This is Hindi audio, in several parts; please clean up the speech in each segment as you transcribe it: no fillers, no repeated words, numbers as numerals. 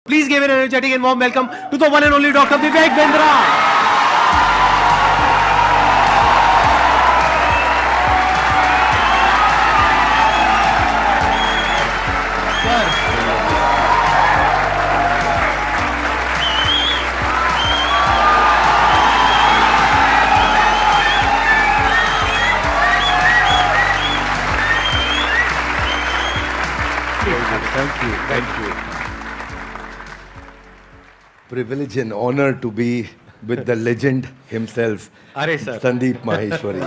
Please give an energetic and warm welcome to the one and only Dr. Vivek Bindra. Thank you. Privilege and honor to be with the legend himself, अरे सर Sandeep Maheshwari.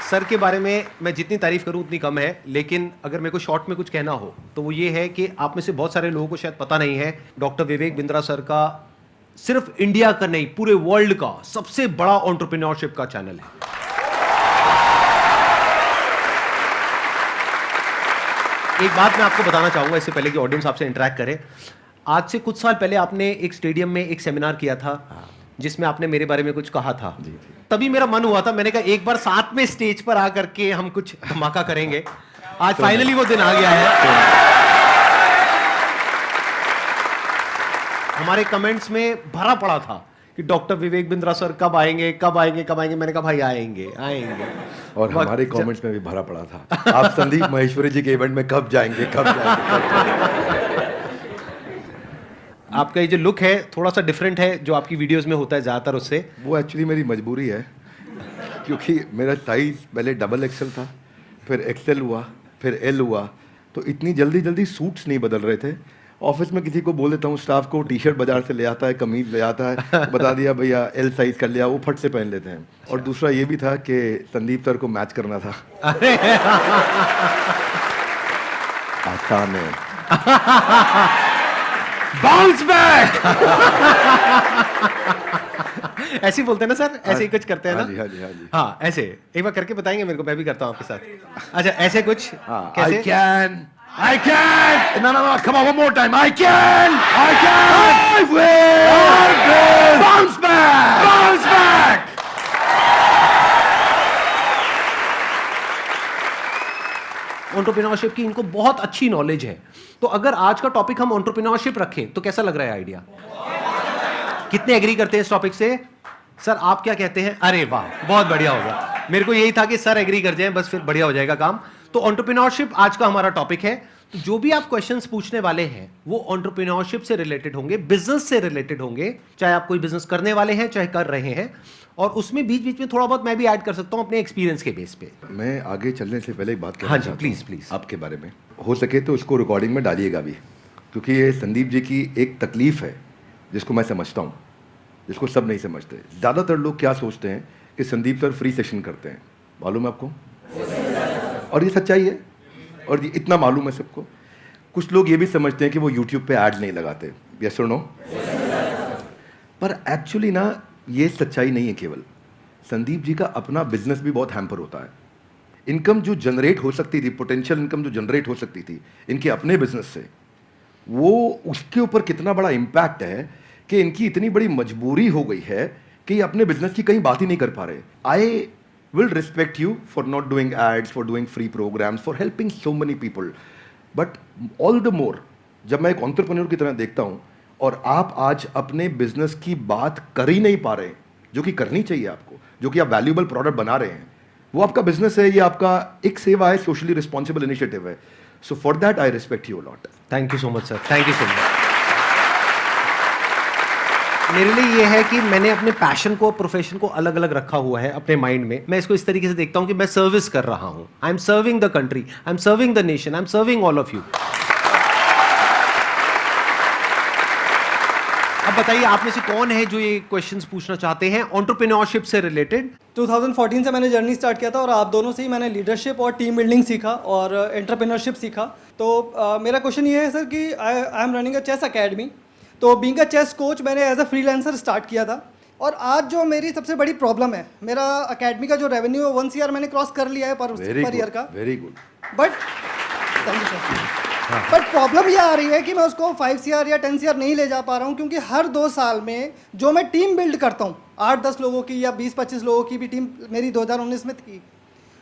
सर के बारे में मैं जितनी तारीफ करूं उतनी कम है, लेकिन अगर मेरे को शॉर्ट में कुछ कहना हो तो वो ये है कि आप में से बहुत सारे लोगों को शायद पता नहीं है, डॉक्टर विवेक बिंद्रा सर का सिर्फ इंडिया का नहीं पूरे वर्ल्ड का सबसे बड़ा एंटरप्रेन्योरशिप का चैनल है। एक बात मैं आपको बताना चाहूंगा इससे पहले कि ऑडियंस आपसे इंटरेक्ट करे। आज से कुछ साल पहले आपने एक स्टेडियम में एक सेमिनार किया था जिसमें आपने मेरे बारे में कुछ कहा था। तभी मेरा मन हुआ था, मैंने कहा एक बार साथ में स्टेज पर आकर के हम कुछ धमाका करेंगे। आज फाइनली वो दिन आ गया है। हमारे कमेंट्स में भरा पड़ा था कि डॉक्टर विवेक बिंद्रा सर कब आएंगे कब आएंगे कब आएंगे। मैंने कहा भाई आएंगे आएंगे। और हमारे कमेंट्स में भी भरा पड़ा था, आप संदीप महेश्वरी जी के इवेंट में कब जाएंगे कब जाएंगे। आपका ये जो लुक है थोड़ा सा डिफरेंट है जो आपकी वीडियोस में होता है ज्यादातर उससे। वो एक्चुअली मेरी मजबूरी है, क्योंकि मेरा साइज पहले डबल एक्सएल था, फिर एक्सएल हुआ, फिर एल हुआ, तो इतनी जल्दी जल्दी सूट्स नहीं बदल रहे थे। ऑफिस में किसी को बोल देता हूँ, स्टाफ को टी शर्ट बाजार से ले आता है, कमीज ले आता है, बता दिया भैया एल साइज कर लिया, वो फट से पहन लेते हैं। और दूसरा ये भी था कि संदीप सर को मैच करना था। आसान है। Bounce back. ऐसे ही बोलते हैं ना सर, ऐसे ही कुछ करते हैं ना। हाँ जी। हाँ ऐसे एक बार करके बताएंगे मेरे को, मैं भी करता हूँ आपके साथ। अच्छा ऐसे कुछ कैसे? I can! No, come on, one more time. I can! I will! Bounce back! Bounce back! Entrepreneurship की इनको बहुत अच्छी नॉलेज है। तो अगर आज का टॉपिक हम एंटरप्रेन्योरशिप रखें तो कैसा लग रहा है आइडिया? कितने एग्री करते हैं इस टॉपिक से? सर आप क्या कहते हैं? अरे वाह बहुत बढ़िया हो गया। मेरे को यही था कि सर एग्री कर जाएं, बस फिर बढ़िया हो जाएगा काम। तो एंटरप्रेन्योरशिप आज का हमारा टॉपिक है। तो जो भी आप क्वेश्चंस पूछने वाले हैं वो एंटरप्रेन्योरशिप से रिलेटेड होंगे, बिजनेस से रिलेटेड होंगे, चाहे आप कोई बिजनेस करने वाले हैं चाहे कर रहे हैं। और उसमें बीच बीच में थोड़ा बहुत मैं भी ऐड कर सकता हूं अपने एक्सपीरियंस के बेस पे। मैं आगे चलने से पहले एक बात कहना हाँ जी चाहता हूं प्लीज आपके बारे में। हो सके तो इसको रिकॉर्डिंग में डालिएगा भी, क्योंकि ये संदीप जी की एक तकलीफ है जिसको मैं समझता हूँ, जिसको सब नहीं समझते। ज़्यादातर लोग क्या सोचते हैं कि संदीप सर फ्री सेशन करते हैं, मालूम है आपको? और ये सच्चाई है, और ये इतना मालूम है सबको। कुछ लोग ये भी समझते हैं कि वो यूट्यूब पे ऐड नहीं लगाते, यस और नो? पर एक्चुअली ना ये सच्चाई नहीं है। केवल संदीप जी का अपना बिजनेस भी बहुत हैम्पर होता है। इनकम जो जनरेट हो सकती थी, पोटेंशियल इनकम जो जनरेट हो सकती थी इनके अपने बिजनेस से, वो उसके ऊपर कितना बड़ा इम्पैक्ट है कि इनकी इतनी बड़ी मजबूरी हो गई है कि ये अपने बिजनेस की कहीं बात ही नहीं कर पा रहे। आई will respect you for not doing ads, for doing free programs, for helping so many people. But all the more, जब मैं एक entrepreneur की तरह देखता हूँ और आप आज अपने बिजनेस की बात कर ही नहीं पा रहे हैं, जो कि करनी चाहिए आपको, जो कि आप वैल्यूएबल प्रोडक्ट बना रहे हैं, वो आपका बिजनेस है, ये आपका एक सेवा है, सोशली रिस्पॉन्सिबल इनिशिएटिव है। So for that I respect you lot. Thank you so much sir, thank you so much. मेरे लिए ये है कि मैंने अपने पैशन को, प्रोफेशन को अलग अलग रखा हुआ है अपने माइंड में। मैं इसको इस तरीके से देखता हूं कि मैं सर्विस कर रहा हूं। I am serving the country, I am serving the nation, I am serving all of you. अब बताइए आप में से कौन है जो ये क्वेश्चंस पूछना चाहते हैं एंटरप्रेन्योरशिप से रिलेटेड? 2014 से मैंने जर्नी स्टार्ट किया था और आप दोनों से ही मैंने लीडरशिप और टीम बिल्डिंग सीखा और एंटरप्रेन्योरशिप सीखा। तो मेरा क्वेश्चन ये है सर कि I am running a chess academy. तो बीइंग अ चेस कोच मैंने एज अ फ्रीलांसर स्टार्ट किया था, और आज जो मेरी सबसे बड़ी प्रॉब्लम है, मेरा अकेडमी का जो रेवेन्यू है 1 CR मैंने क्रॉस कर लिया है पर ईयर का। Very good. But thank you sir. But problem ये आ रही है कि मैं उसको 5 CR या 10 CR नहीं ले जा पा रहा हूँ, क्योंकि हर 2 साल में जो मैं टीम बिल्ड करता हूँ, 8-10 लोगों की या 20-25 लोगों की भी टीम मेरी 2019 में थी,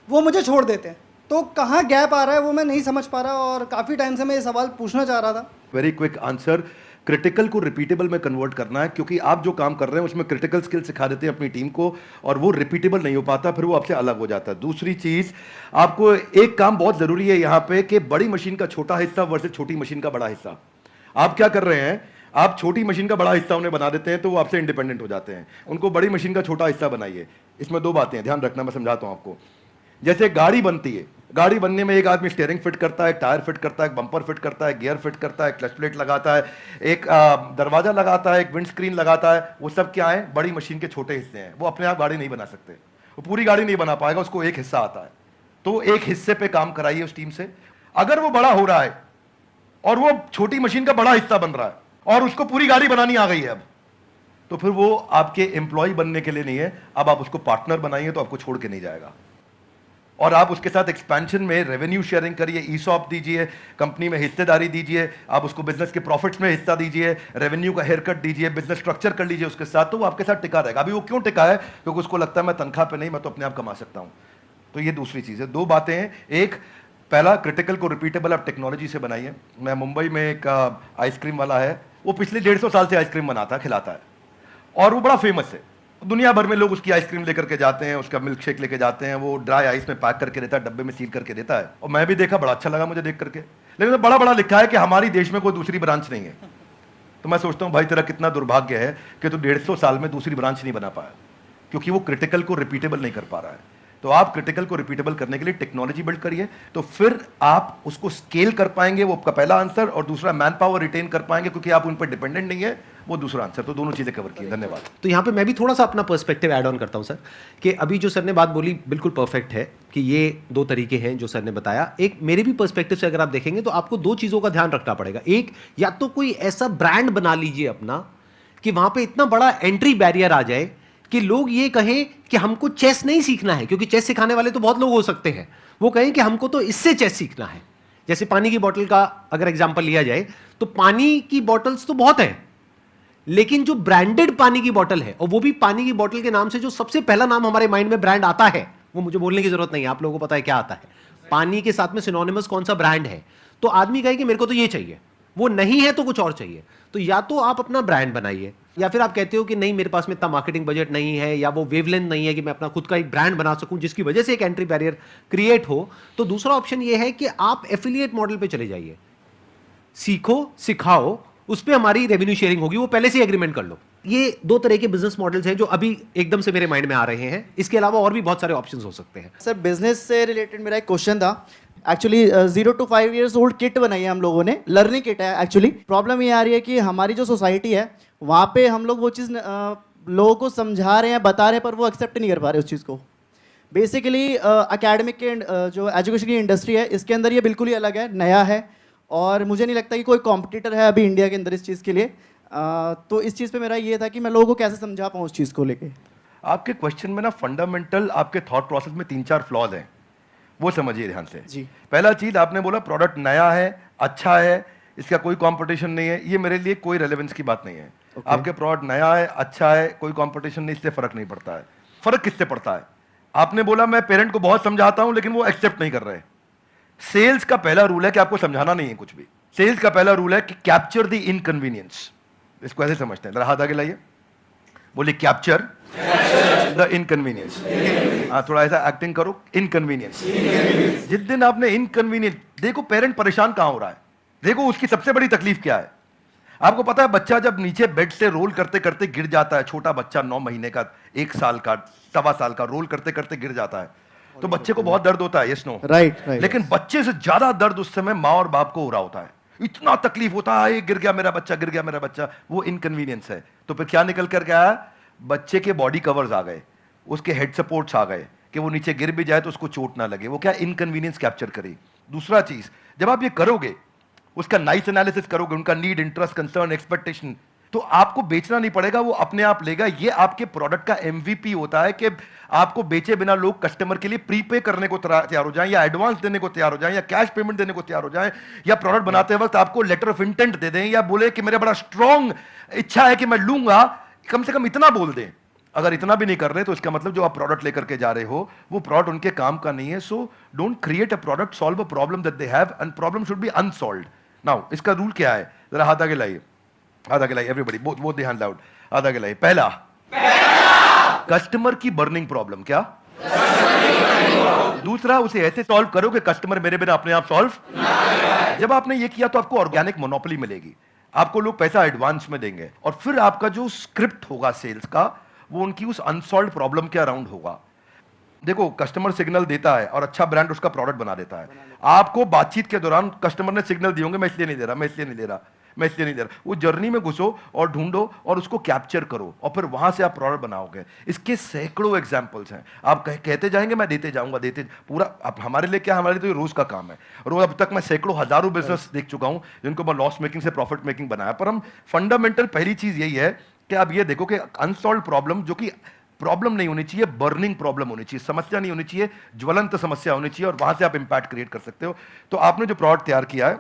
वो मुझे छोड़ देते हैं। तो कहाँ गैप आ रहा है वो मैं नहीं समझ पा रहा, और काफ़ी टाइम से मैं ये सवाल पूछना चाह रहा था। वेरी क्विक आंसर, क्रिटिकल को रिपीटेबल में कन्वर्ट करना है, क्योंकि आप जो काम कर रहे हैं उसमें क्रिटिकल स्किल सिखा देते हैं अपनी टीम को और वो रिपीटेबल नहीं हो पाता, फिर वो आपसे अलग हो जाता है। दूसरी चीज, आपको एक काम बहुत जरूरी है यहाँ पे कि बड़ी मशीन का छोटा हिस्सा वर्सेस छोटी मशीन का बड़ा हिस्सा। आप क्या कर रहे हैं, आप छोटी मशीन का बड़ा हिस्सा उन्हें बना देते हैं तो वो आपसे इंडिपेंडेंट हो जाते हैं, उनको बड़ी मशीन का छोटा हिस्सा बनाइए। इसमें दो बातें हैं, ध्यान रखना, मैं समझाता हूं आपको। जैसे गाड़ी बनती है, गाड़ी बनने में एक आदमी स्टीयरिंग फिट करता है, एक टायर फिट करता है, एक बम्पर फिट करता है, गियर फिट करता है, क्लच प्लेट लगाता है, एक दरवाजा लगाता है, एक विंड स्क्रीन लगाता है। वो सब क्या है, बड़ी मशीन के छोटे हिस्से हैं। वो अपने आप गाड़ी नहीं बना सकते, वो पूरी गाड़ी नहीं बना पाएगा, उसको एक हिस्सा आता है। तो एक हिस्से पे काम कराइए उस टीम से। अगर वो बड़ा हो रहा है और वो छोटी मशीन का बड़ा हिस्सा बन रहा है और उसको पूरी गाड़ी बनानी आ गई है अब, तो फिर वो आपके एम्प्लॉय बनने के लिए नहीं है, अब आप उसको पार्टनर बनाइए तो आपको छोड़ के नहीं जाएगा। और आप उसके साथ एक्सपेंशन में रेवेन्यू शेयरिंग करिए, ईसॉप दीजिए, कंपनी में हिस्सेदारी दीजिए, आप उसको बिजनेस के प्रॉफिट्स में हिस्सा दीजिए, रेवेन्यू का हेयर कट दीजिए, बिजनेस स्ट्रक्चर कर लीजिए उसके साथ, तो वो आपके साथ टिका रहेगा। अभी वो क्यों टिका है, क्योंकि उसको लगता है मैं तनख्वाह पे नहीं, मैं तो अपने आप कमा सकता हूं। तो ये दूसरी चीज है। दो बातें हैं, एक, पहला, क्रिटिकल को रिपीटेबल आप टेक्नोलॉजी से बनाइए। मैं मुंबई में एक आइसक्रीम वाला है, वो पिछले 150 साल से आइसक्रीम बनाता है, खिलाता है, और वो बड़ा फेमस है। दुनिया भर में लोग उसकी आइसक्रीम लेकर के जाते हैं, उसका मिल्क शेक लेके जाते हैं, वो ड्राई आइस में पैक करके देता है, डब्बे में सील करके देता है। और मैं भी देखा, बड़ा अच्छा लगा मुझे देख करके, लेकिन बड़ा बड़ा लिखा है कि हमारी देश में कोई दूसरी ब्रांच नहीं है। तो मैं सोचता हूँ भाई तेरा कितना दुर्भाग्य है कि तू 150 साल में दूसरी ब्रांच नहीं बना पाया, क्योंकि वो क्रिटिकल को रिपीटेबल नहीं कर पा रहा है। तो आप क्रिटिकल को रिपीटेबल करने के लिए टेक्नोलॉजी बिल्ड करिए, तो फिर आप उसको स्केल कर पाएंगे। वो आपका पहला आंसर। और दूसरा, मैन पावर रिटेन कर पाएंगे, क्योंकि आप उन पर डिपेंडेंट नहीं है, वो दूसरा आंसर। तो दोनों चीजें कवर की। धन्यवाद। तो यहाँ पे मैं भी थोड़ा सा अपना पर्सपेक्टिव ऐड ऑन करता हूँ सर, कि अभी जो सर ने बात बोली बिल्कुल परफेक्ट है कि ये दो तरीके हैं जो सर ने बताया। एक मेरे भी पर्सपेक्टिव से अगर आप देखेंगे तो आपको दो चीज़ों का ध्यान रखना पड़ेगा। एक, या तो कोई ऐसा ब्रांड बना लीजिए अपना कि वहाँ पे इतना बड़ा एंट्री बैरियर आ जाए कि लोग ये कहें कि हमको चेस नहीं सीखना है, क्योंकि चेस सिखाने वाले तो बहुत लोग हो सकते हैं, वो कहें कि हमको तो इससे चेस सीखना है। जैसे पानी की बोतल का अगर एग्जांपल लिया जाए तो पानी की बोतल्स तो बहुत हैं, लेकिन जो ब्रांडेड पानी की बोतल है, और वो भी पानी की बोतल के नाम से जो सबसे पहला नाम हमारे माइंड में ब्रांड आता है, वो मुझे बोलने की जरूरत नहीं है, आप लोगों को पता है क्या आता है। पानी के साथ में सिनोनिमस कौन सा ब्रांड है, तो आदमी कहे कि मेरे को तो ये चाहिए, वो नहीं है तो कुछ और चाहिए। तो या तो आप अपना ब्रांड बनाइए, या फिर आप कहते हो कि नहीं मेरे पास में इतना मार्केटिंग बजट नहीं है, या वो वेवलेंथ नहीं है कि मैं अपना खुद का एक ब्रांड बना सकूं जिसकी वजह से एक एंट्री बैरियर क्रिएट हो, तो दूसरा ऑप्शन ये है कि आप एफिलिएट मॉडल पे चले जाइए। सीखो, सिखाओ, उस पर हमारी रेवेन्यू शेयरिंग होगी, वो पहले से एग्रीमेंट कर लो। ये दो तरह के बिजनेस मॉडल्स हैं जो अभी एकदम से मेरे माइंड में आ रहे हैं। इसके अलावा और भी बहुत सारे ऑप्शंस हो सकते हैं। सर बिजनेस से रिलेटेड मेरा एक क्वेश्चन था। Actually 0 to 5 years old kit बनाई है हम लोगों ने, लर्निंग किट है। एक्चुअली प्रॉब्लम ये आ रही है कि हमारी जो सोसाइटी है वहाँ पे हम लोग वो चीज़ लोगों को समझा रहे हैं, बता रहे हैं, पर वो एक्सेप्ट नहीं कर पा रहे उस चीज़ को। बेसिकली एकेडमिक के जो एजुकेशन की इंडस्ट्री है इसके अंदर ये बिल्कुल ही अलग है, नया है, और मुझे नहीं लगता कि कोई कॉम्पिटिटर है अभी इंडिया के अंदर इस चीज़ के लिए। तो इस चीज़ पे मेरा ये था कि मैं लोगों को कैसे समझा पाऊँ उस चीज़ को लेके। आपके क्वेश्चन में ना फंडामेंटल आपके थॉट प्रोसेस में 3-4 फ्लॉज हैं, वो समझिए ध्यान से। जी। पहला चीज, आपने बोला प्रोडक्ट नया है, अच्छा है, इसका कोई कंपटीशन नहीं है। ये मेरे लिए कोई रेलेवेंस की बात नहीं है। आपके प्रोडक्ट नया है, अच्छा है, कोई कंपटीशन नहीं, इससे फर्क नहीं पड़ता है। फर्क किससे पड़ता है? आपने बोला मैं पेरेंट को बहुत समझाता हूं लेकिन वो एक्सेप्ट नहीं कर रहे। सेल्स का पहला रूल है कि आपको समझाना नहीं है कुछ भी। सेल्स का पहला रूल है कि कैप्चर द इनकन्वीनियंस। इसको ऐसे समझते हैं, जरा हाथ आगे लाइए, बोलिए कैप्चर द इनकन्वीनियंस। हाँ, थोड़ा ऐसा एक्टिंग करो, इनकन्वीनियंस। जिस दिन आपने इनकन्वीनियंस, देखो पेरेंट परेशान कहां हो रहा है, देखो उसकी सबसे बड़ी तकलीफ क्या है। आपको पता है बच्चा जब नीचे बेड से रोल करते करते गिर जाता है, छोटा बच्चा 9 महीने का, 1 साल का, 1.25 साल का, रोल करते करते गिर जाता है, तो बच्चे को बहुत दर्द होता है, यस नो? राइट। लेकिन बच्चे से ज्यादा दर्द उस समय माँ और बाप को हो रहा होता है। इतना तकलीफ होता है, गिर गया मेरा बच्चा, गिर गया मेरा बच्चा, वो इनकन्वीनियंस है। तो फिर क्या निकल कर गया? बच्चे के बॉडी कवर्स आ गए, उसके हेड सपोर्ट्स आ गए कि वो नीचे गिर भी जाए तो उसको चोट ना लगे। वो क्या इनकन्वीनियंस कैप्चर करी। दूसरा चीज, जब आप ये करोगे, उसका नाइस एनालिसिस करोगे, उनका नीड, इंटरेस्ट, कंसर्न, एक्सपेक्टेशन, तो आपको बेचना नहीं पड़ेगा, वो अपने आप लेगा। ये आपके प्रोडक्ट का एमवीपी होता है कि आपको बेचे बिना लोग कस्टमर के लिए प्रीपे करने को तैयार हो जाएं, या एडवांस देने को तैयार हो जाएं, या कैश पेमेंट देने को तैयार हो जाएं, या प्रोडक्ट बनाते वक्त आपको लेटर ऑफ इंटेंट दे दें, या बोले कि मेरा बड़ा स्ट्रॉन्ग इच्छा है कि मैं लूंगा, कम से कम इतना बोल दें। अगर इतना भी नहीं कर रहे तो इसका मतलब जो आप प्रोडक्ट लेकर के जा रहे हो वो प्रोडक्ट उनके काम का नहीं है. So don't create a product, solve a problem that they have and problem should be unsolved. Now इसका रूल क्या है, जरा हाथ आगे लाइए, हाथ आगे लाइए everybody, both the hand loud, हाथ आगे लाइए. पहला कस्टमर की बर्निंग प्रॉब्लम, क्या? दूसरा उसे ऐसे सॉल्व करो कि कस्टमर मेरे बिना अपने आप सॉल्व. जब आपने ये किया तो आपको ऑर्गेनिक मोनोपोली मिलेगी, आपको लोग पैसा एडवांस में देंगे और फिर आपका जो स्क्रिप्ट होगा सेल्स का वो उनकी उस अनसॉल्व प्रॉब्लम के अराउंड होगा. देखो कस्टमर सिग्नल देता है और अच्छा ब्रांड उसका प्रोडक्ट बना देता है. आपको बातचीत के दौरान कस्टमर ने सिग्नल दिए होंगे मैं इसलिए नहीं दे रहा, मैं इसलिए नहीं दे रहा, मैं इसलिए नहीं दे रहा. वो जर्नी में घुसो और ढूंढो और उसको कैप्चर करो और फिर वहां से आप प्रोडक्ट बनाओगे. इसके सैकड़ों एग्जांपल्स हैं. आप कहते जाएंगे मैं देते जाऊंगा, देते पूरा. अब हमारे लिए क्या, हमारे लिए तो ये रोज का काम है. रोज अब तक मैं सैकड़ों हजारों बिजनेस देख चुका हूं जिनको मैं लॉस मेकिंग से प्रॉफिट मेकिंग बनाया. पर हम फंडामेंटल पहली चीज यही है कि आप ये देखो कि अनसॉल्व प्रॉब्लम, जो कि प्रॉब्लम नहीं होनी चाहिए, बर्निंग प्रॉब्लम होनी चाहिए, समस्या नहीं होनी चाहिए, ज्वलंत समस्या होनी चाहिए और वहां से आप इंपैक्ट क्रिएट कर सकते हो. तो आपने जो प्रोडक्ट तैयार किया है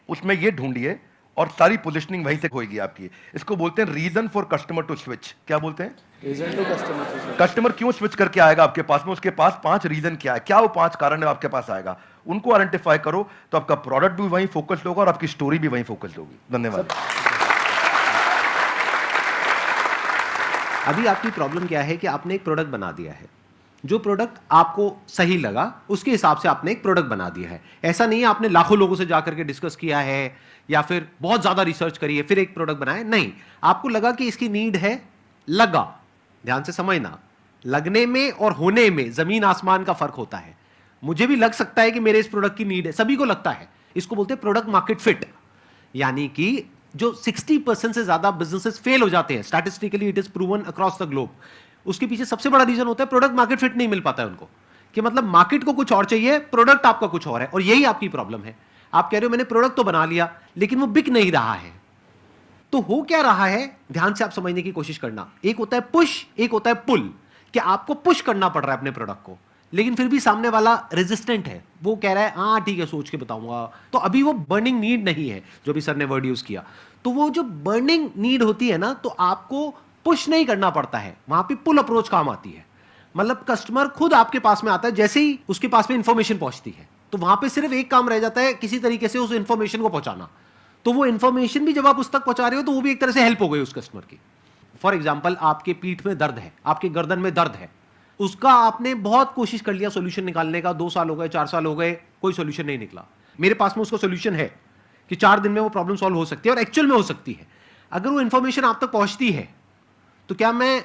उसमें ये ढूंढिए और सारी पोजिशनिंग वहीं से होगी आपकी. इसको बोलते हैं reason for customer to switch. क्या बोलते हैं? Reason to customer. कस्टमर क्यों स्विच करके आएगा आपके पास में, उसके पास 5 रीजन क्या है, क्या वो 5 कारण है आपके पास आएगा, उनको आइडेंटिफाई करो तो आपका प्रोडक्ट भी वहीं फोकस्ड होगा और आपकी स्टोरी भी वहीं फोकस्ड होगी. धन्यवाद. अभी आपकी प्रॉब्लम क्या है कि आपने एक प्रोडक्ट बना दिया है, जो प्रोडक्ट आपको सही लगा उसके हिसाब से आपने एक प्रोडक्ट बना दिया है. ऐसा नहीं है आपने लाखों लोगों से जाकर के डिस्कस किया है या फिर बहुत ज्यादा रिसर्च करी है फिर एक प्रोडक्ट बनाया. नहीं, आपको लगा कि इसकी नीड है, लगा. ध्यान से समझना, लगने में और होने में जमीन आसमान का फर्क होता है. मुझे भी लग सकता है कि मेरे इस प्रोडक्ट की नीड है, सभी को लगता है. इसको बोलते हैं प्रोडक्ट मार्केट फिट. यानी कि जो 60% से ज्यादा बिजनेसेस फेल हो जाते हैं, statistically it is proven across the globe, उसके पीछे सबसे बड़ा रीजन होता है प्रोडक्ट मार्केट फिट नहीं मिल पाता है उनको. कि मतलब मार्केट को कुछ और चाहिए, प्रोडक्ट आपका कुछ और है. और यही आपकी प्रॉब्लम है. आप कह रहे हो मैंने प्रोडक्ट तो बना लिया लेकिन वो बिक नहीं रहा है. तो हो क्या रहा है, ध्यान से आप समझने की कोशिश करना. एक होता है पुश, एक होता है पुल. कि आपको पुश करना पड़ रहा है अपने प्रोडक्ट को, लेकिन फिर भी सामने वाला रेजिस्टेंट है, वो कह रहा है हाँ ठीक है सोच के बताऊंगा. तो अभी वो बर्निंग नीड नहीं है, जो भी सर ने वर्ड यूज किया. तो वो जो बर्निंग नीड होती है ना, तो आपको पुश नहीं करना पड़ता है, वहां पे पुल अप्रोच काम आती है. मतलब कस्टमर खुद आपके पास में आता है, जैसे ही उसके पास में इंफॉर्मेशन पहुंचती है तो वहां पे सिर्फ एक काम रह जाता है, किसी तरीके से उस इंफॉर्मेशन को पहुंचाना. तो वो इंफॉर्मेशन भी जब आप उस तक पहुंचा रहे हो तो वो भी एक तरह से हेल्प हो गई उस कस्टमर की. फॉर एग्जाम्पल, आपके पीठ में दर्द है, आपके गर्दन में दर्द है, उसका आपने बहुत कोशिश कर लिया सोल्यूशन निकालने का, 2 साल हो गए, 4 साल हो गए, कोई सोल्यूशन नहीं निकला. मेरे पास में उसका सोल्यूशन है कि 4 दिन में वो प्रॉब्लम सॉल्व हो सकती है और एक्चुअल में हो सकती है. अगर वो इंफॉर्मेशन आप तक पहुंचती है तो क्या मैं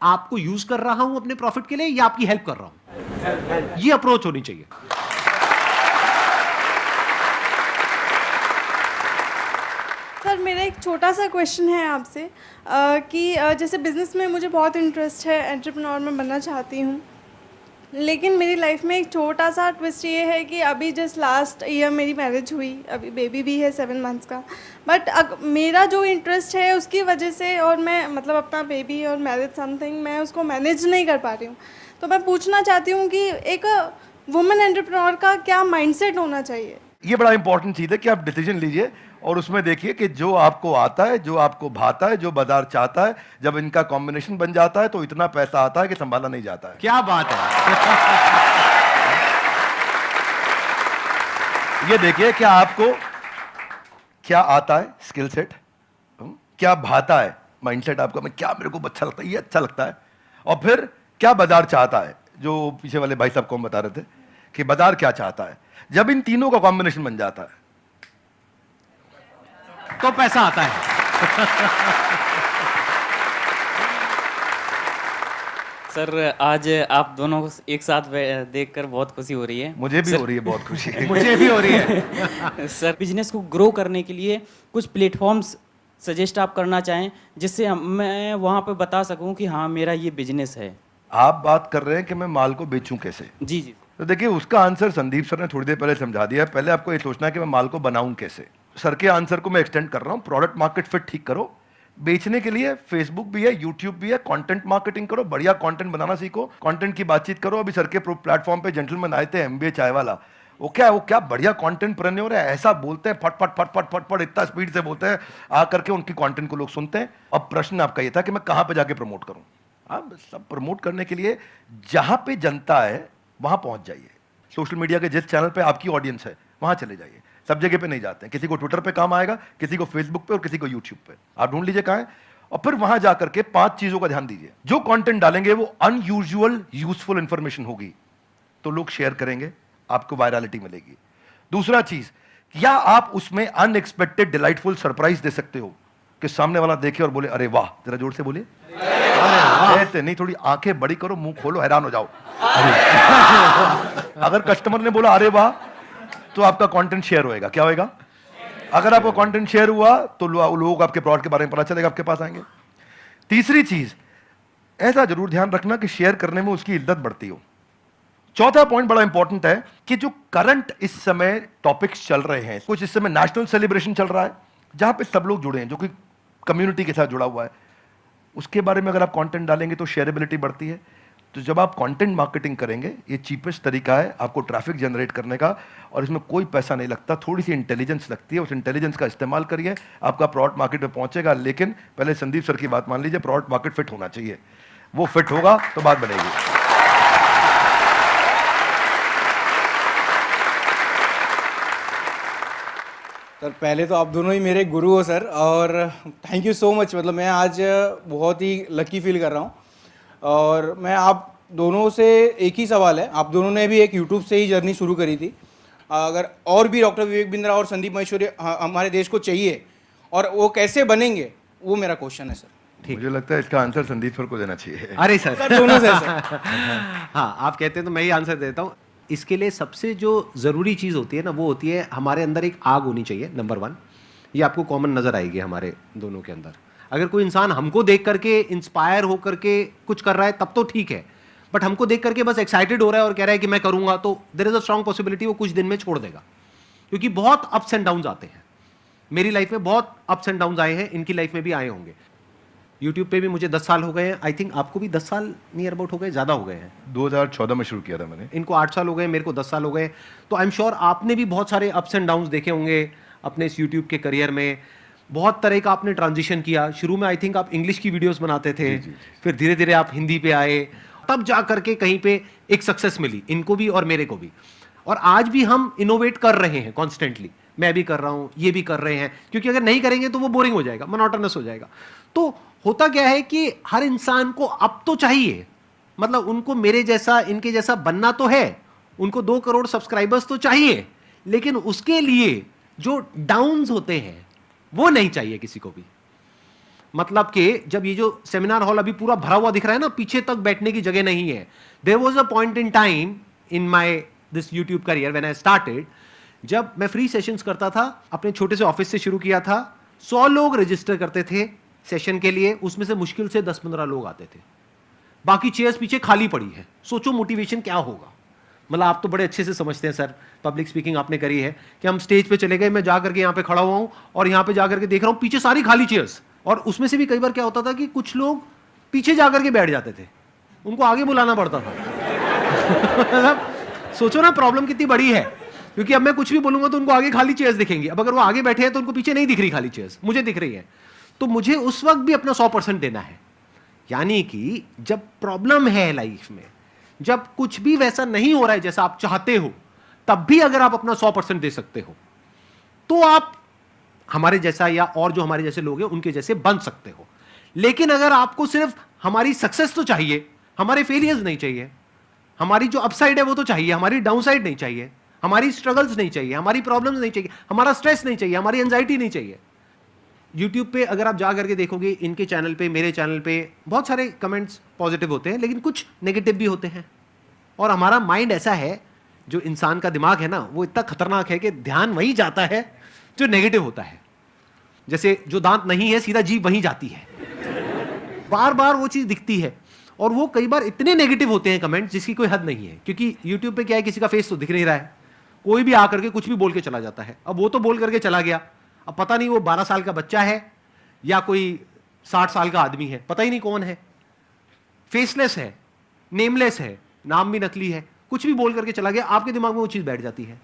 आपको यूज कर रहा हूं अपने प्रॉफिट के लिए या आपकी हेल्प कर रहा हूं? ये अप्रोच होनी चाहिए. सर मेरा एक छोटा सा क्वेश्चन है आपसे कि जैसे बिज़नेस में मुझे बहुत इंटरेस्ट है, एंटरप्रेन्योर में बनना चाहती हूँ, लेकिन मेरी लाइफ में एक छोटा सा ट्विस्ट ये है कि अभी जस्ट लास्ट ईयर मेरी मैरिज हुई, अभी बेबी भी है 7 मंथ्स का. बट मेरा जो इंटरेस्ट है उसकी वजह से, और मैं मतलब अपना बेबी और मैरिज समथिंग मैं उसको मैनेज नहीं कर पा रही हूँ. तो मैं पूछना चाहती हूँ कि एक वुमेन एंटरप्रेन्योर का क्या माइंडसेट होना चाहिए? ये बड़ा इंपॉर्टेंट चीज है कि आप डिसीजन लीजिए और उसमें देखिए कि जो आपको आता है, जो आपको भाता है, जो बाजार चाहता है, जब इनका कॉम्बिनेशन बन जाता है तो इतना पैसा आता है कि संभाला नहीं जाता है. क्या बात है. ये देखिए क्या आपको क्या आता है, स्किल सेट, क्या भाता है, माइंडसेट आपका, मैं क्या मेरे को अच्छा लगता है, ये अच्छा लगता है, और फिर क्या बाजार चाहता है, जो पीछे वाले भाई साहब को हम बता रहे थे कि बाजार क्या चाहता है. जब इन तीनों का कॉम्बिनेशन बन जाता है तो पैसा आता है. सर आज आप दोनों को एक साथ देखकर बहुत खुशी हो रही है. मुझे भी हो रही है बहुत खुशी. मुझे भी हो रही है. सर बिजनेस को ग्रो करने के लिए कुछ प्लेटफॉर्म्स सजेस्ट आप करना चाहें जिससे मैं वहाँ पे बता सकूँ कि हाँ मेरा ये बिजनेस है. आप बात कर रहे हैं कि मैं माल को बेचूं कैसे. जी जी. तो देखिए उसका आंसर संदीप सर ने थोड़ी देर पहले समझा दिया. पहले आपको ये सोचना है कि मैं माल को बनाऊं कैसे. सर के आंसर को मैं एक्सटेंड कर रहा हूं. प्रोडक्ट मार्केट फिट ठीक करो. बेचने के लिए फेसबुक भी है, यूट्यूब भी है, कंटेंट मार्केटिंग करो, बढ़िया कंटेंट बनाना सीखो, कंटेंट की बातचीत करो. अभी सर के प्लेटफॉर्म पे जेंटलमैन आए थे, एमबीए चाय वाला, वो क्या बढ़िया कंटेंट प्रेन्योर है, ऐसा बोलते हैं फट फट फट फट फट फट इतना स्पीड से बोलते हैं, आकर के उनकी कंटेंट को लोग सुनते हैं। अब प्रश्न आपका ये था कि मैं कहां पे जाके प्रमोट करूं। आप सब प्रमोट करने के लिए जहां पे जनता है वहां पहुंच जाइए। सोशल मीडिया के जिस चैनल पे आपकी ऑडियंस है वहां चले जाइए, सब जगह पे नहीं जाते हैं। किसी को ट्विटर पे काम आएगा, किसी को फेसबुक पे और किसी को यूट्यूब पे। आप ढूंढ लीजिए कहां है और फिर वहां जाकर के 5 चीजों का ध्यान दीजिए। जो कंटेंट डालेंगे वो अनयूजुअल यूजफुल इंफॉर्मेशन होगी तो लोग शेयर करेंगे, आपको वायरलिटी मिलेगी। दूसरा चीज, क्या आप उसमें अनएक्सपेक्टेड डिलाइटफुल सरप्राइज दे सकते हो कि सामने वाला देखे और बोले अरे वाह, जरा जोर से बोले ऐसे नहीं, थोड़ी आंखें बड़ी करो, मुंह खोलो, हैरान हो जाओ। अगर कस्टमर ने बोला अरे वाह तो आपका कंटेंट शेयर होएगा। क्या होएगा? अगर आपका कंटेंट शेयर हुआ तो लोग आपके प्रोडक्ट के बारे में पता चलेगा, आपके पास आएंगे। तीसरी चीज, ऐसा जरूर ध्यान रखना कि शेयर करने में उसकी इज्जत बढ़ती हो। चौथा पॉइंट बड़ा इंपॉर्टेंट है कि जो करंट इस समय टॉपिक्स चल रहे हैं, कुछ इस समय नेशनल सेलिब्रेशन चल रहा है जहां पे सब लोग जुड़े हैं, जो कि कम्युनिटी के साथ जुड़ा हुआ है, उसके बारे में अगर आप कंटेंट डालेंगे तो शेयरेबिलिटी बढ़ती है। तो जब आप कंटेंट मार्केटिंग करेंगे, ये चीपेस्ट तरीका है आपको ट्रैफिक जनरेट करने का, और इसमें कोई पैसा नहीं लगता, थोड़ी सी इंटेलिजेंस लगती है। उस इंटेलिजेंस का इस्तेमाल करिए, आपका प्रोडक्ट मार्केट में पहुंचेगा। लेकिन पहले संदीप सर की बात मान लीजिए, प्रोडक्ट मार्केट फिट होना चाहिए, वो फिट होगा तो बात बनेगी। सर पहले तो आप दोनों ही मेरे गुरु हो सर, और थैंक यू सो मच। मतलब मैं आज बहुत ही लकी फील कर रहा हूँ। और मैं आप दोनों से एक ही सवाल है, आप दोनों ने भी एक यूट्यूब से ही जर्नी शुरू करी थी, अगर और भी डॉक्टर विवेक बिंद्रा और संदीप महेश्वरी हमारे देश को चाहिए और वो कैसे बनेंगे, वो मेरा क्वेश्चन है सर। मुझे लगता है इसका आंसर संदीप सर को देना चाहिए। अरे सर सर दोनों से सर। हाँ, आप कहते हैं तो मैं ही आंसर देता हूँ। इसके लिए सबसे जो ज़रूरी चीज़ होती है ना, वो होती है हमारे अंदर एक आग होनी चाहिए, नंबर 1। ये आपको कॉमन नज़र आएगी हमारे दोनों के अंदर। अगर कोई इंसान हमको देख करके इंस्पायर हो करके कुछ कर रहा है तब तो ठीक है, बट हमको देख करके बस एक्साइटेड हो रहा है और कह रहा है कि मैं करूँगा, तो there is a strong possibility वो कुछ दिन में छोड़ देगा। क्योंकि बहुत अप्स एंड डाउन्स आते हैं। मेरी लाइफ में बहुत अप्स एंड डाउन्स आए हैं, इनकी लाइफ में भी आए होंगे। यूट्यूब पे भी मुझे 10 साल हो गए हैं, आई थिंक आपको भी 10 साल नियर अबाउट हो गए, ज़्यादा हो गए हैं। 2014 में शुरू किया था मैंने। इनको 8 साल हो गए, मेरे को 10 साल हो गए। तो आई एम श्योर आपने भी बहुत सारे अप्स एंड डाउन्स देखे होंगे अपने इस यूट्यूब के करियर में। बहुत तरह का आपने ट्रांजिशन किया। शुरू में आई थिंक आप इंग्लिश की वीडियोस बनाते थे, फिर धीरे धीरे आप हिंदी पे आए, तब जा करके कहीं पे एक सक्सेस मिली, इनको भी और मेरे को भी। और आज भी हम इनोवेट कर रहे हैं कॉन्स्टेंटली। मैं भी कर रहा हूँ, ये भी कर रहे हैं, क्योंकि अगर नहीं करेंगे तो वो बोरिंग हो जाएगा, मोनोटोनस हो जाएगा। तो होता क्या है कि हर इंसान को अब तो चाहिए, मतलब उनको मेरे जैसा, इनके जैसा बनना तो है, उनको 2 करोड़ सब्सक्राइबर्स तो चाहिए, लेकिन उसके लिए जो डाउन्स होते हैं वो नहीं चाहिए किसी को भी। मतलब कि जब ये जो सेमिनार हॉल अभी पूरा भरा हुआ दिख रहा है ना, पीछे तक बैठने की जगह नहीं है। There was a point in time in my this YouTube career when I started, जब मैं फ्री सेशंस करता था, अपने छोटे से ऑफिस से शुरू किया था। 100 लोग रजिस्टर करते थे सेशन के लिए, उसमें से मुश्किल से 10-15 लोग आते थे, बाकी चेयर्स पीछे खाली पड़ी है। सोचो मोटिवेशन क्या होगा। मतलब आप तो बड़े अच्छे से समझते हैं सर, पब्लिक स्पीकिंग आपने करी है, कि हम स्टेज पे चले गए, मैं जा करके यहाँ पे खड़ा हुआ हूँ और यहाँ पे जा करके देख रहा हूँ पीछे सारी खाली चेयर्स, और उसमें से भी कई बार क्या होता था कि कुछ लोग पीछे जा करके बैठ जाते थे, उनको आगे बुलाना पड़ता था। मतलब सोचो ना प्रॉब्लम कितनी बड़ी है, क्योंकि अब मैं कुछ भी बोलूंगा तो उनको आगे खाली चेयर्स दिखेंगी। अब अगर वो आगे बैठे हैं तो उनको पीछे नहीं दिख रही खाली चेयर्स, मुझे दिख रही है। तो मुझे उस वक्त भी अपना 100% देना है। यानी कि जब प्रॉब्लम है लाइफ में, जब कुछ भी वैसा नहीं हो रहा है जैसा आप चाहते हो, तब भी अगर आप अपना 100% दे सकते हो तो आप हमारे जैसा या और जो हमारे जैसे लोग हैं उनके जैसे बन सकते हो। लेकिन अगर आपको सिर्फ हमारी सक्सेस तो चाहिए, हमारे फेलियर्स नहीं चाहिए, हमारी जो अपसाइड है वो तो चाहिए, हमारी डाउनसाइड नहीं चाहिए, हमारी स्ट्रगल्स नहीं चाहिए, हमारी प्रॉब्लम्स नहीं चाहिए, हमारा स्ट्रेस नहीं चाहिए, हमारी एंजाइटी नहीं चाहिए। यूट्यूब पे अगर आप जा करके देखोगे, इनके चैनल पे, मेरे चैनल पे बहुत सारे कमेंट्स पॉजिटिव होते हैं, लेकिन कुछ नेगेटिव भी होते हैं। और हमारा माइंड ऐसा है, जो इंसान का दिमाग है ना, वो इतना खतरनाक है कि ध्यान वहीं जाता है जो नेगेटिव होता है। जैसे जो दांत नहीं है, सीधा जीभ वहीं जाती है, बार बार वो चीज़ दिखती है। और वो कई बार इतने नेगेटिव होते हैं कमेंट जिसकी कोई हद नहीं है, क्योंकि यूट्यूब पे क्या है, किसी का फेस तो दिख नहीं रहा है, कोई भी आकर के कुछ भी बोल के चला जाता है। अब वो तो बोल करके चला गया, अब पता नहीं वो 12 साल का बच्चा है या कोई 60 साल का आदमी है, पता ही नहीं कौन है, फेसलेस है, नेमलेस है, नाम भी नकली है, कुछ भी बोल करके चला गया, आपके दिमाग में वो चीज़ बैठ जाती है।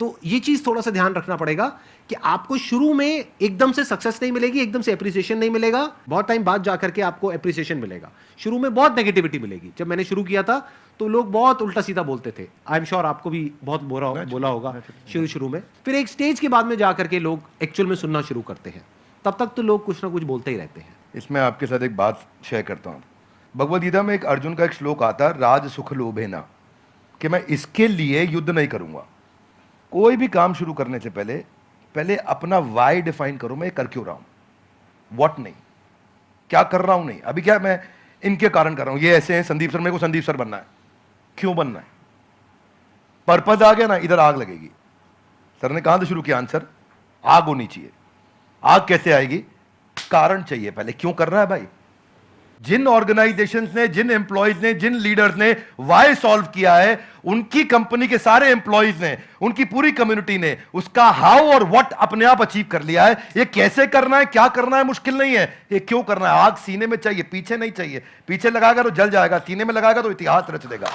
तो ये चीज थोड़ा सा ध्यान रखना पड़ेगा कि आपको शुरू में एकदम से सक्सेस नहीं मिलेगी, एकदम से एप्रिसिएशन नहीं मिलेगा, बहुत टाइम बाद जाकर के आपको एप्रिसिएशन मिलेगा। शुरू में बहुत नेगेटिविटी मिलेगी। जब मैंने शुरू किया था तो लोग बहुत उल्टा सीधा बोलते थे, आई एम श्योर आपको भी बहुत बोला होगा शुरू में। फिर एक स्टेज के बाद में जाकर के लोग एक्चुअल में सुनना शुरू करते हैं, तब तक तो लोग कुछ ना कुछ बोलते ही रहते हैं। इसमें आपके साथ एक बात शेयर करता हूँ। भगवद गीता में एक अर्जुन का एक श्लोक आता है, राज सुख लोभे ना, कि मैं इसके लिए युद्ध नहीं करूंगा। कोई भी काम शुरू करने से पहले अपना वाई डिफाइन करो, मैं कर क्यों रहा हूं, व्हाट नहीं, क्या कर रहा हूं नहीं। अभी क्या मैं इनके कारण कर रहा हूं, ये ऐसे हैं संदीप सर, मेरे को संदीप सर बनना है, क्यों बनना है, पर्पज आ गया ना, इधर आग लगेगी। सर ने कहां से शुरू किया आंसर, आग होनी चाहिए। आग कैसे आएगी, कारण चाहिए पहले, क्यों कर रहा है भाई। जिन ऑर्गेनाइजेशंस ने, जिन एम्प्लॉयज ने, जिन लीडर्स ने वाई सॉल्व किया है, उनकी कंपनी के सारे एम्प्लॉयज ने, उनकी पूरी कम्युनिटी ने उसका हाउ और व्हाट अपने आप अचीव कर लिया है। ये कैसे करना है, क्या करना है, मुश्किल नहीं है, ये क्यों करना है। आग सीने में चाहिए, पीछे नहीं चाहिए। पीछे लगाएगा तो जल जाएगा, सीने में लगाएगा तो इतिहास रच देगा।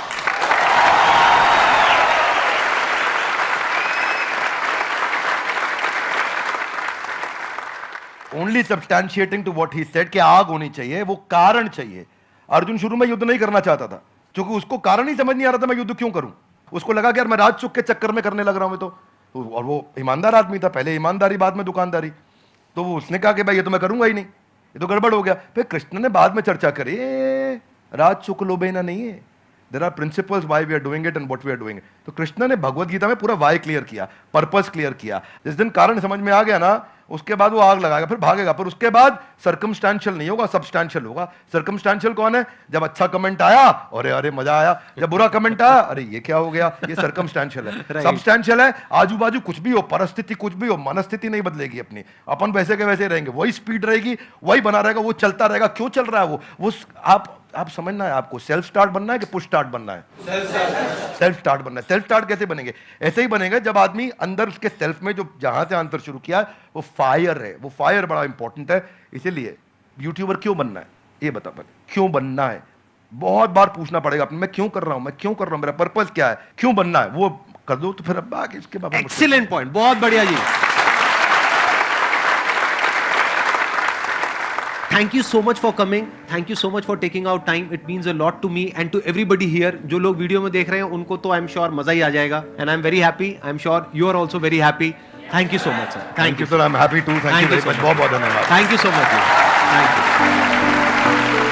Only substantiating to what he said कि आग होनी चाहिए, वो कारण चाहिए। अर्जुन शुरू में युद्ध नहीं करना चाहता था, क्योंकि उसको कारण ही समझ नहीं आ रहा था मैं युद्ध क्यों करूं। उसको लगा कि यार मैं राजसुख के चक्कर में करने लग रहा हूं मैं तो और वो ईमानदार आदमी था, पहले ईमानदारी बाद में दुकानदारी। तो वो उसने कहा कि भाई ये तो मैं करूंगा ही नहीं, ये तो गड़बड़ हो गया। फिर कृष्ण ने बाद में चर्चा करी, राजसुख लोभेना नहीं है, there are principles why we are doing it and what we are doing. तो कृष्ण ने भगवद गीता में पूरा वाई क्लियर किया, पर्पस क्लियर किया। जिस दिन कारण समझ में आ गया ना, उसके बाद वो आग लगाएगा, फिर भागेगा। पर उसके बाद सर्कमस्टेंशियल नहीं होगा, सब्सटेंशियल होगा। सर्कमस्टेंशियल कौन है, जब अच्छा कमेंट आया अरे अरे मजा आया, जब बुरा कमेंट आया अरे ये क्या हो गया, ये सर्कमस्टेंशियल है। सब्सटेंशियल है, आजू बाजू कुछ भी हो, परिस्थिति कुछ भी हो, मनस्थिति नहीं बदलेगी अपनी, अपन वैसे के वैसे रहेंगे, वही स्पीड रहेगी, वही बना रहेगा, वो चलता रहेगा। क्यों चल रहा है वो आप समझना है आपको, सेल्फ स्टार्ट बनना है कि पुश स्टार्ट बनना है। सेल्फ स्टार्ट बनना है। सेल्फ स्टार्ट कैसे बनेंगे, ऐसे ही बनेगा जब आदमी अंदर उसके सेल्फ में जो जहां से आंसर शुरू किया है वो फायर है। वो फायर बड़ा इंपॉर्टेंट है। इसीलिए यूट्यूबर क्यों बनना है, ये बता पहले, क्यों बनना है। बहुत बार पूछना पड़ेगा अपने, मैं क्यों कर रहा हूं, मैं क्यों कर रहा हूं, मेरा पर्पस क्या है, क्यों बनना है, वो कर दो तो फिर अब आगे इसके बाद। एक्सीलेंट पॉइंट, बहुत बढ़िया जी। Thank you so much for coming. Thank you so much for taking out time. It means a lot to me and to everybody here. जो लोग वीडियो में देख रहे हैं उनको तो I'm sure मजा ही आ जाएगा. And I'm very happy. I'm sure you are also very happy. Thank you so much, sir. Thank you sir. I'm happy too. Thank you very much. बहुत बहुत धन्यवाद. Thank you so much. Thank you.